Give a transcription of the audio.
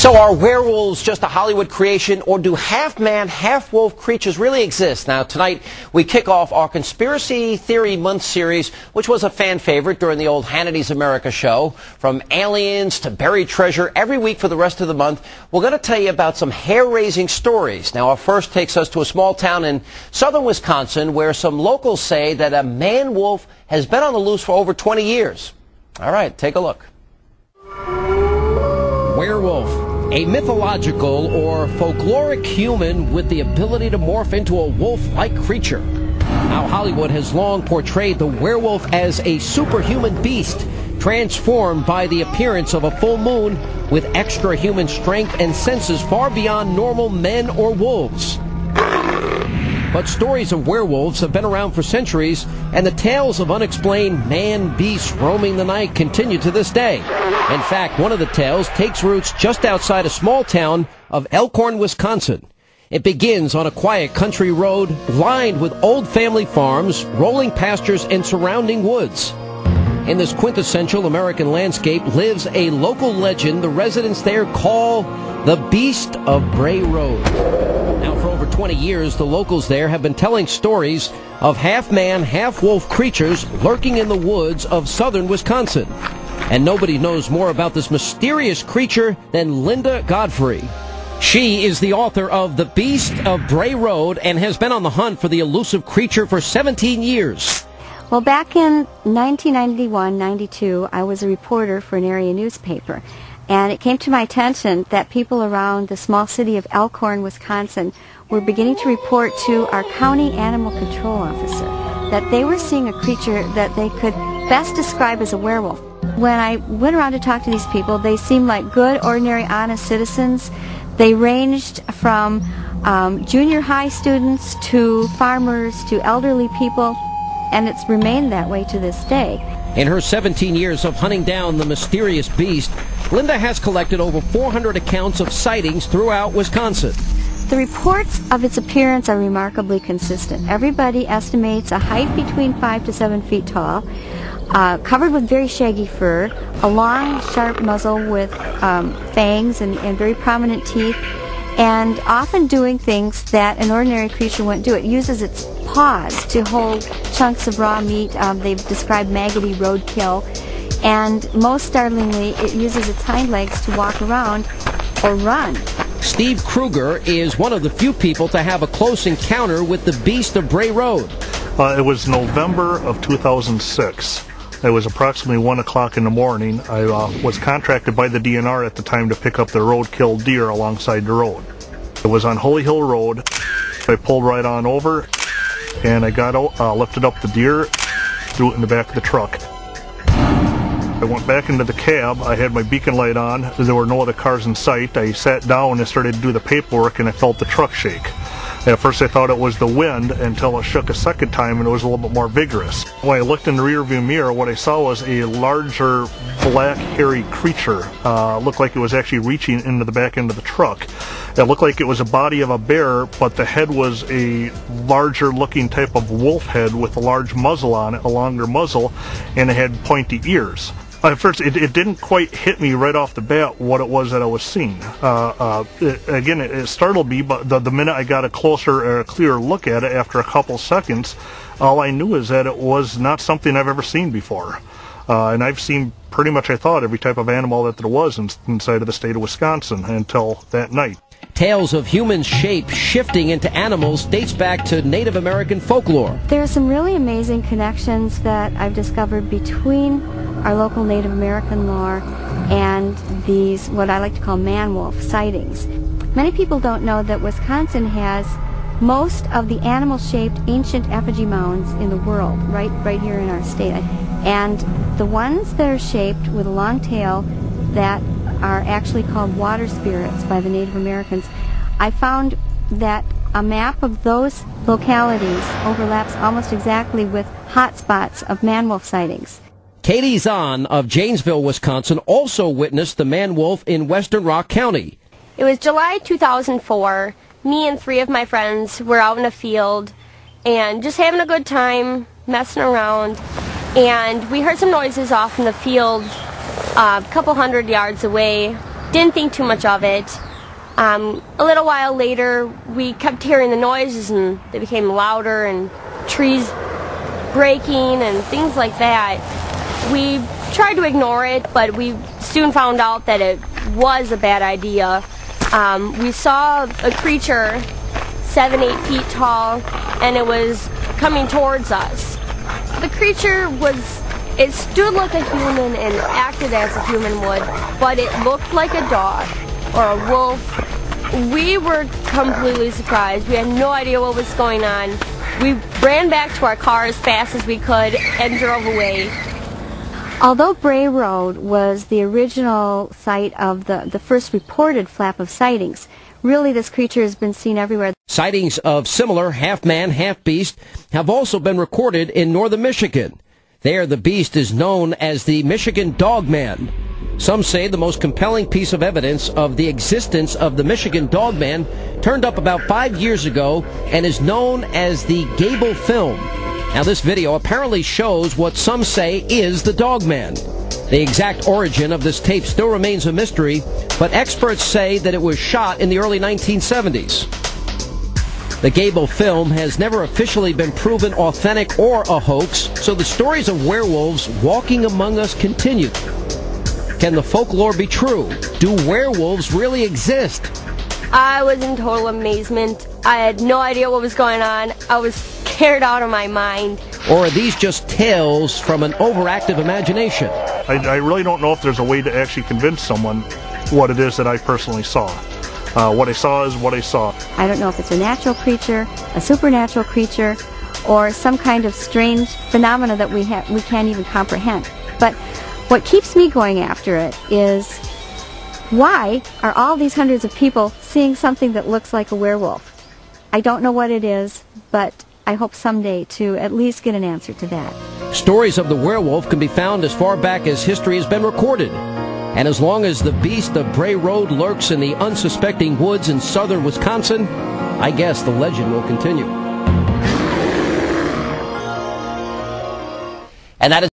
So are werewolves just a Hollywood creation, or do half-man, half-wolf creatures really exist? Now, tonight, we kick off our Conspiracy Theory Month series, which was a fan favorite during the old Hannity's America show. From aliens to buried treasure, every week for the rest of the month, we're going to tell you about some hair-raising stories. Now, our first takes us to a small town in southern Wisconsin, where some locals say that a man-wolf has been on the loose for over 20 years. All right, take a look. Werewolf, a mythological or folkloric human with the ability to morph into a wolf-like creature. Now, Hollywood has long portrayed the werewolf as a superhuman beast, transformed by the appearance of a full moon with extra human strength and senses far beyond normal men or wolves. But stories of werewolves have been around for centuries, and the tales of unexplained man-beasts roaming the night continue to this day. In fact, one of the tales takes roots just outside a small town of Elkhorn, Wisconsin. It begins on a quiet country road lined with old family farms, rolling pastures, and surrounding woods. In this quintessential American landscape lives a local legend the residents there call the Beast of Bray Road. Now, for over 20 years, the locals there have been telling stories of half-man, half-wolf creatures lurking in the woods of southern Wisconsin. And nobody knows more about this mysterious creature than Linda Godfrey. She is the author of The Beast of Bray Road and has been on the hunt for the elusive creature for 17 years. Well, back in 1991-92, I was a reporter for an area newspaper. And it came to my attention that people around the small city of Elkhorn, Wisconsin, were beginning to report to our county animal control officer that they were seeing a creature that they could best describe as a werewolf. When I went around to talk to these people, they seemed like good, ordinary, honest citizens. They ranged from junior high students to farmers to elderly people, and it's remained that way to this day. In her 17 years of hunting down the mysterious beast, Linda has collected over 400 accounts of sightings throughout Wisconsin. The reports of its appearance are remarkably consistent. Everybody estimates a height between 5 to 7 feet tall, covered with very shaggy fur, a long, sharp muzzle with fangs and very prominent teeth, and often doing things that an ordinary creature wouldn't do. It uses its paws to hold chunks of raw meat. They've described maggoty roadkill. And most startlingly, it uses its hind legs to walk around or run. Steve Kruger is one of the few people to have a close encounter with the Beast of Bray Road. It was November of 2006. It was approximately 1 o'clock in the morning. I was contracted by the DNR at the time to pick up the roadkill deer alongside the road. It was on Holy Hill Road. I pulled right on over, and I got lifted up the deer, threw it in the back of the truck. I went back into the cab. I had my beacon light on. There were no other cars in sight. I sat down and started to do the paperwork, and I felt the truck shake. At first I thought it was the wind until it shook a second time and it was a little bit more vigorous. When I looked in the rearview mirror, what I saw was a larger black hairy creature. Looked like it was actually reaching into the back end of the truck. It looked like it was a body of a bear, but the head was a larger looking type of wolf head with a large muzzle on it, a longer muzzle, and it had pointy ears. At first, it didn't quite hit me right off the bat what it was that I was seeing. It startled me, but the minute I got a clearer look at it after a couple seconds, all I knew is that it was not something I've ever seen before. And I've seen pretty much, I thought, every type of animal that there was inside of the state of Wisconsin until that night. Tales of human shape shifting into animals dates back to Native American folklore. There are some really amazing connections that I've discovered between our local Native American lore and these, what I like to call man-wolf sightings. Many people don't know that Wisconsin has most of the animal-shaped ancient effigy mounds in the world, right here in our state. And the ones that are shaped with a long tail that are actually called water spirits by the Native Americans, I found that a map of those localities overlaps almost exactly with hotspots of man-wolf sightings. Katie Zahn of Janesville, Wisconsin, also witnessed the man-wolf in Western Rock County. It was July 2004. Me and 3 of my friends were out in a field and just having a good time, messing around. And we heard some noises off in the field a couple hundred yards away. didn't think too much of it. A little while later, we kept hearing the noises, and they became louder, and trees breaking and things like that. We tried to ignore it, but we soon found out that it was a bad idea. We saw a creature 7-8 feet tall, and it was coming towards us. The creature it stood like a human and acted as a human would, but it looked like a dog or a wolf. We were completely surprised. We had no idea what was going on. We ran back to our car as fast as we could and drove away. Although Bray Road was the original site of the first reported flap of sightings, really this creature has been seen everywhere. Sightings of similar half-man, half-beast have also been recorded in northern Michigan. There, the beast is known as the Michigan Dogman. Some say the most compelling piece of evidence of the existence of the Michigan Dogman turned up about 5 years ago and is known as the Gable Film. Now, this video apparently shows what some say is the Dogman. The exact origin of this tape still remains a mystery, but experts say that it was shot in the early 1970s. The Gable Film has never officially been proven authentic or a hoax, so the stories of werewolves walking among us continue. Can the folklore be true? Do werewolves really exist? I was in total amazement. I had no idea what was going on. I was scared out of my mind. Or are these just tales from an overactive imagination? I really don't know if there's a way to actually convince someone what it is that I personally saw. What I saw is what I saw. I don't know if it's a natural creature, a supernatural creature, or some kind of strange phenomena that we can't even comprehend. But what keeps me going after it is, why are all these hundreds of people seeing something that looks like a werewolf? I don't know what it is, but I hope someday to at least get an answer to that. Stories of the werewolf can be found as far back as history has been recorded. And as long as the beast of Bray Road lurks in the unsuspecting woods in southern Wisconsin, I guess the legend will continue. And that is